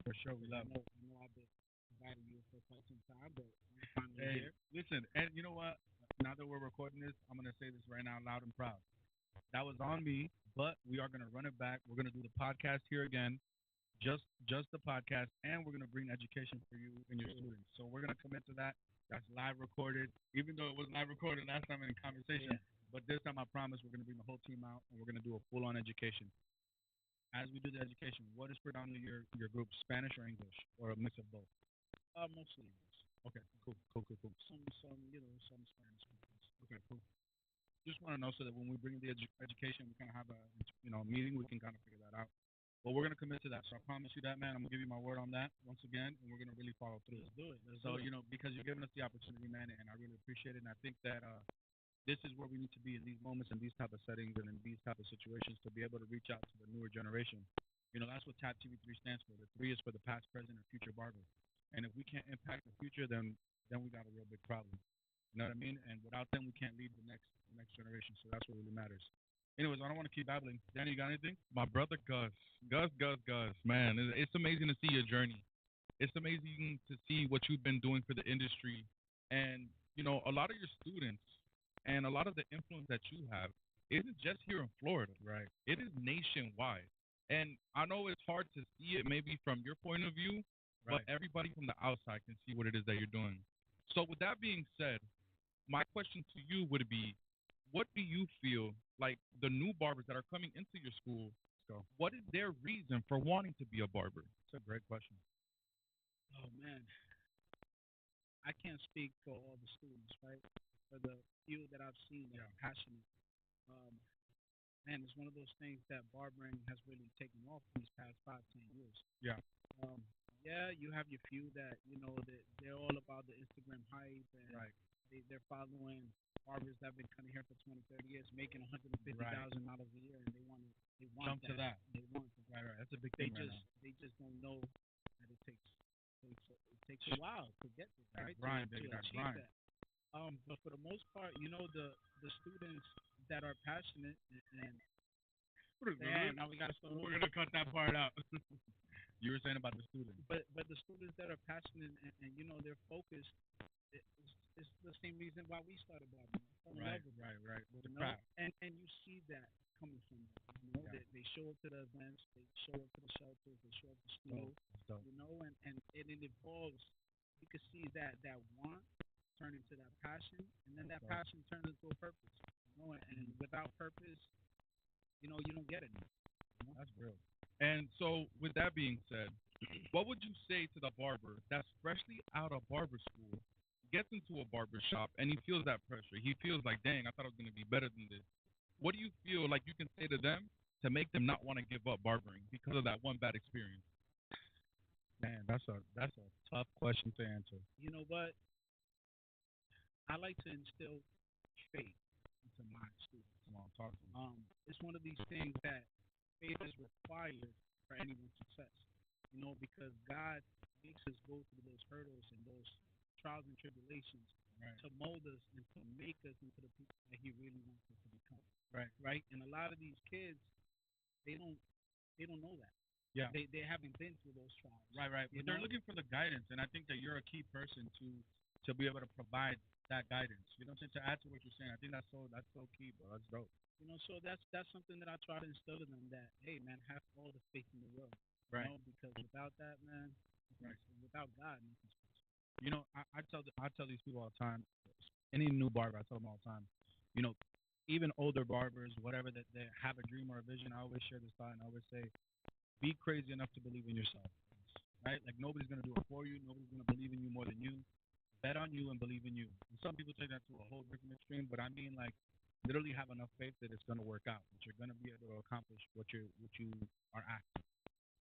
For sure, we love. I know I've been inviting you for quite some time, but I'm finally Hey, here. listen, and you know what? Now that we're recording this, I'm gonna say this right now, loud and proud. That was on me, but we are gonna run it back. We're gonna do the podcast here again, just the podcast, and we're gonna bring education for you and your students. So we're gonna commit to that. That's live recorded, even though it was live recorded last time in conversation. Yeah. But this time, I promise, we're gonna bring the whole team out, and we're gonna do a full-on education. As we do the education, what is predominantly your group, Spanish or English, or a mix of both? Mostly English. Okay, cool, cool, cool, cool. Some Spanish speakers. Okay, cool. Just want to know so that when we bring the education, we kind of have a meeting. We can kind of figure that out. But we're gonna commit to that. So I promise you that, man. I'm gonna give you my word on that once again, and we're gonna really follow through. Let's do it. Let's So do it. because you're giving us the opportunity, man, and I really appreciate it. And I think that this is where we need to be in these moments, in these type of settings, and in these type of situations to be able to reach out to the newer generation. That's what Tabbtv3 stands for. The three is for the past, present, and future barber. And if we can't impact the future, then we got a real big problem. You know what I mean? And without them, we can't lead the next generation. So that's what really matters. Anyways, I don't want to keep babbling. Danny, you got anything? My brother Gus, Gus, man, it's amazing to see your journey. It's amazing to see what you've been doing for the industry, and a lot of your students and a lot of the influence that you have isn't just here in Florida. Right. It is nationwide. And I know it's hard to see it maybe from your point of view, Right. but everybody from the outside can see what it is that you're doing. So, with that being said, my question to you would be, what do you feel like the new barbers that are coming into your school, Let's go. what is their reason for wanting to be a barber? It's a great question. Oh man, I can't speak for all the students, right? For the few that I've seen that are passionate, um, man, it's one of those things that barbering has really taken off these past 5, 10 years. Yeah. Um, yeah, you have your few that that they're all about the Instagram hype and Right. they're following barbers that have been coming here for 20, 30 years, making $150,000 a year, and they want Jump to that. They want that. Right. That's a big They thing right just now. they just don't know that it takes a while to get this, That right? grind, To baby. That achieve grind. that. But for the most part, the students that are passionate and damn, now we gotta start We're over. gonna cut that part out. You were saying about the students. But the students that are passionate and they're focused, it's the same reason why we started blogging. Fell in Right. love with it, Right. With the you know, craft. and you see that coming from them. Yeah. They show up to the events, they show up to the shelters, they show up to school, Dope. That's dope. and it evolves. You can see that want turn into that passion, and then that Dope. passion turns into a purpose. And without purpose, you don't get it. That's real. And so, with that being said, what would you say to the barber that's freshly out of barber school, gets into a barber shop, and he feels that pressure? He feels like, dang, I thought I was going to be better than this. What do you feel like you can say to them to make them not want to give up barbering because of that one bad experience? Man, that's a tough question to answer. You know what? I like to instill faith into my students. Come on, talk to me. It's one of these things that faith is required for anyone's success. Because God makes us go through those hurdles and those trials and tribulations Right. to mold us and to make us into the people that He really wants us to become. Right. Right? And a lot of these kids, they don't know that. Yeah. They haven't been through those trials. Right. But they're looking for the guidance, and I think that you're a key person to be able to provide that guidance. You know, to add to what you're saying, I think that's so key, bro. That's dope. So that's something that I try to instill in them that, hey man, have all the faith in the world. Right. Because without that, man, Right. without God, nothing's possible. I tell these people all the time. Any new barber, I tell them all the time. You know, even older barbers, whatever that they have a dream or a vision. I always share this thought, and I always say, be crazy enough to believe in yourself. Right? Like nobody's gonna do it for you. Nobody's gonna believe in you more than you. Bet on you and believe in you. And some people take that to a whole different extreme, but I mean like literally have enough faith that it's gonna work out. That you're gonna be able to accomplish what you are after.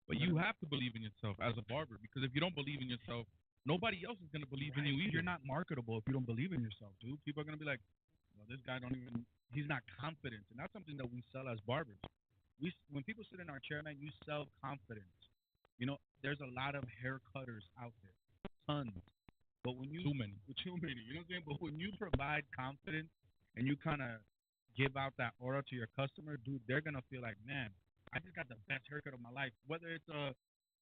But you have to believe in yourself as a barber, because if you don't believe in yourself, nobody else is going to believe in Right. you either. You're not marketable if you don't believe in yourself, dude. People are gonna be like, well, this guy don't even. He's not confident, and that's something that we sell as barbers. When people sit in our chair, man, you sell confidence. There's a lot of hair cutters out there, tons. But when you Too many. too many, you know what I'm saying? But when you provide confidence and you kind of give out that aura to your customer, dude, they're gonna feel like, man, I just got the best haircut of my life. Whether it's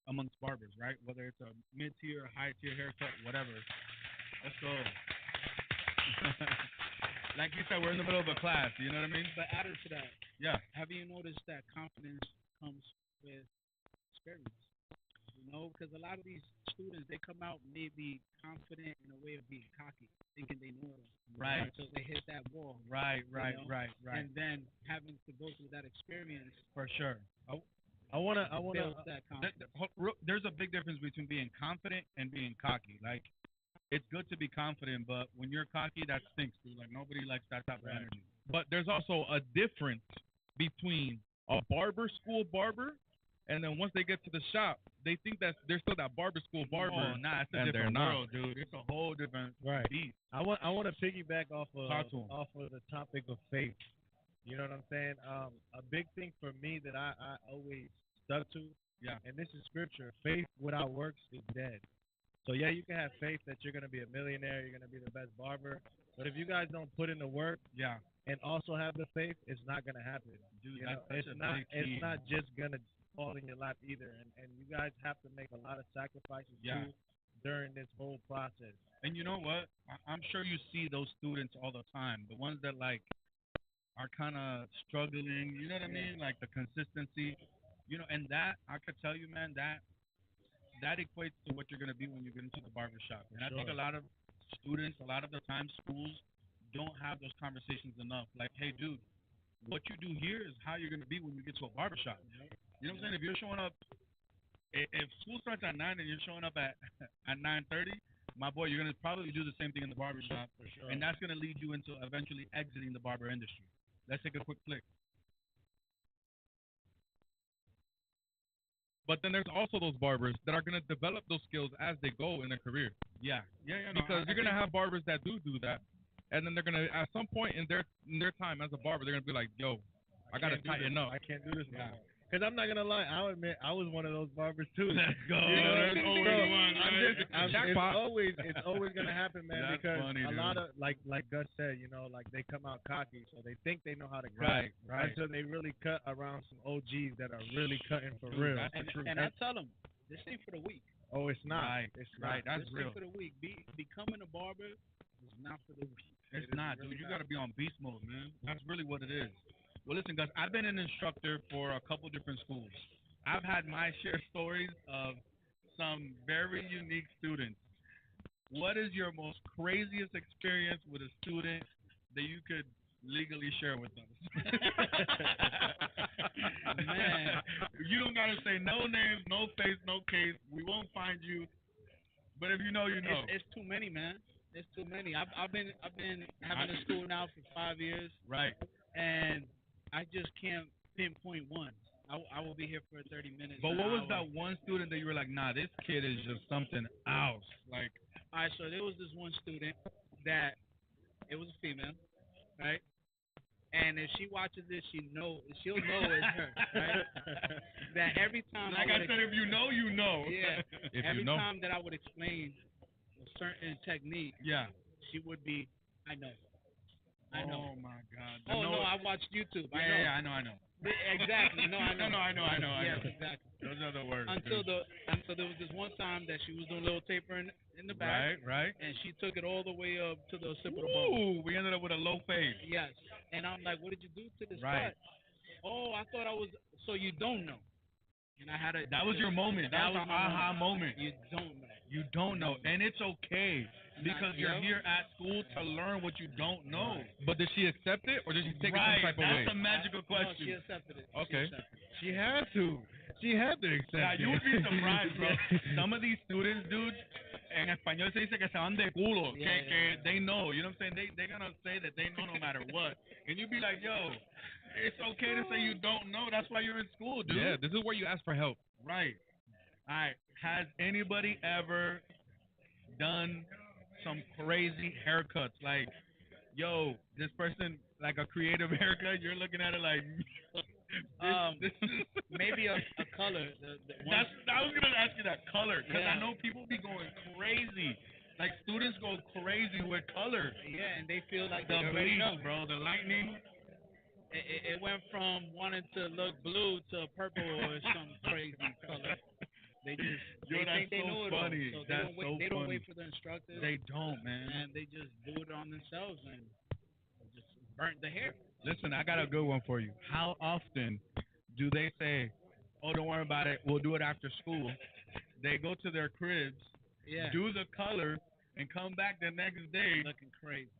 amongst barbers, right? Whether it's a mid tier, high tier haircut, whatever. Let's go. Like you said, we're in the middle of a class. You know what I mean? But added to that, Yeah. have you noticed that confidence comes with experience? Because a lot of these students they come out maybe confident in a way of being cocky, thinking they know it all. Right. Until they hit that wall. Right. Right. You know? Right. Right. And then having to go through that experience For sure. I wanna builds that confidence. There's a big difference between being confident and being cocky. Like, it's good to be confident, but when you're cocky, that stinks, dude. Like, nobody likes that type of energy. But there's also a difference between a barber school barber, and then once they get to the shop, they think that they're still that barber school barber. Oh, nah, it's a and they're different not. world, dude. It's a whole different Right. beast. I want to piggyback Talk to 'em. off of the topic of faith. You know what I'm saying? A big thing for me that I always stuck to, Yeah. and this is scripture: faith without works is dead. So yeah, you can have faith that you're gonna be a millionaire, you're gonna be the best barber, but if you guys don't put in the work Yeah. and also have the faith, it's not gonna happen. Dude, You that's know, such it's a not big key. it's not just gonna fall in your lap either, and you guys have to make a lot of sacrifices Yeah. too during this whole process. And you know what? I'm sure you see those students all the time. The ones that like are kind of struggling. You know what I mean? Like the consistency. And that I could tell you, man, that equates to what you're gonna be when you get into the barber shop. And I think a lot of students, a lot of the time, schools don't have those conversations enough. Like, hey, dude, what you do here is how you're gonna be when you get to a barber shop. You know what I'm saying? If you're showing up, if school starts at 9 and you're showing up at 9:30, my boy, you're gonna probably do the same thing in the barber shop, and that's gonna lead you into eventually exiting the barber industry. Let's take a quick flick. But then there's also those barbers that are going to develop those skills as they go in their career. Yeah. No, Because you're going to have barbers that do that, and then they're going to, at some point in their time as a barber, they're going to be like, yo, I got to tighten up. I can't do this no more. Because I'm not gonna lie, I'll admit I was one of those barbers too. Let's go. You know, There's always bro, one, right? it's always gonna happen, man. That's because funny, a dude. lot of like Gus said, like they come out cocky, so they think they know how to cut, Right. until they really cut around some OGs that are really cutting for real. That's the truth. And I tell them, this ain't for the weak. Oh, it's not. Right. It's Right. not. That's This real. ain't for the weak. Becoming a barber is not for the weak. It's not, dude. You got to be on beast mode, man. That's really what it is. Well, listen, guys, I've been an instructor for a couple different schools. I've had my share stories of some very unique students. What is your most craziest experience with a student that you could legally share with us? Man. You don't got to say no names, no face, no case. We won't find you. But if you know, you know. It's too many, man. It's too many. I've been having a school now for 5 years, Right. and I just can't pinpoint one. I will be here for 30 minutes. But an what was hour. that one student that you were like, nah, this kid is just something else? Like, All right, so there was this one student that it was a female, right? And if she watches this, she'll know it's her, right? That every time, like I said, if you know, you know. yeah, If every you know. time that I would explain a certain technique, Yeah. she would be, I know. Oh my God. Oh no, I watched YouTube. I know. Yeah, I know. Exactly. No, I know. No, I know. Yes, exactly. Those are the words. Until dude. there was this one time that she was doing a little tapering in the back, Right. and she took it all the way up to the occipital bone. Ooh, we ended up with a low fade. Yes, and I'm like, what did you do to this Right. cut? Oh, I thought I was. So you don't know. And I had a. That was your moment. That was an my aha moment. You don't know. You don't know, and it's okay because you're Yep. here at school to learn what you don't know. But did she accept it, or did she take it Right. some type of way? That's a magical No, question. she accepted it. Okay. She accepted it. She had to. She had to accept Yeah, it. you would be surprised, bro. Some of these students, dude, en español se dice que se van de culo, que they know. You know what I'm saying? They're gonna say that they know no matter what, and you be like, yo, it's okay to say you don't know. That's why you're in school, dude. Yeah, this is where you ask for help. Right. All right. Has anybody ever done some crazy haircuts? Like, yo, this person, like a creative haircut, you're looking at it like, this is. Maybe a color. I was gonna ask you that color because Yeah. I know people be going crazy. Like students go crazy with color. Yeah, and they feel like The they already know. bleach, bro. The lightning. It went from wanting to look blue to purple or some crazy color. They just Yo, they that's think they so know it funny. all. So That's so they don't funny. wait for the instructors. They don't, man. And they just do it on themselves and just burnt the hair. Listen, I got a good one for you. How often do they say, "Oh, don't worry about it. We'll do it after school"? They go to their cribs, Yeah, do the color, and come back the next day looking crazy.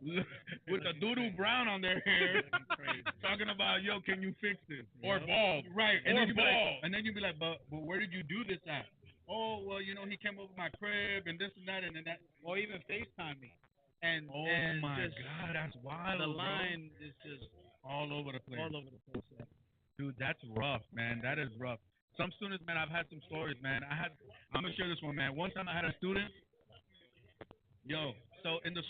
with a doodoo brown on their hair, Looking crazy. talking about, "Yo, can you fix this?" Or Yep. bald. Right, and Or then you be like, bald. but where did you do this at? Oh, well, he came over my crib and this and that and then that. Or even FaceTime me. And Oh and my just God, that's wild, the bro. line is just All over the place. all over the place. Yeah. Dude, that's rough, man. That is rough. Some students, man, I've had some stories, man. I'm gonna share this one, man. One time I had a student, yo, so in the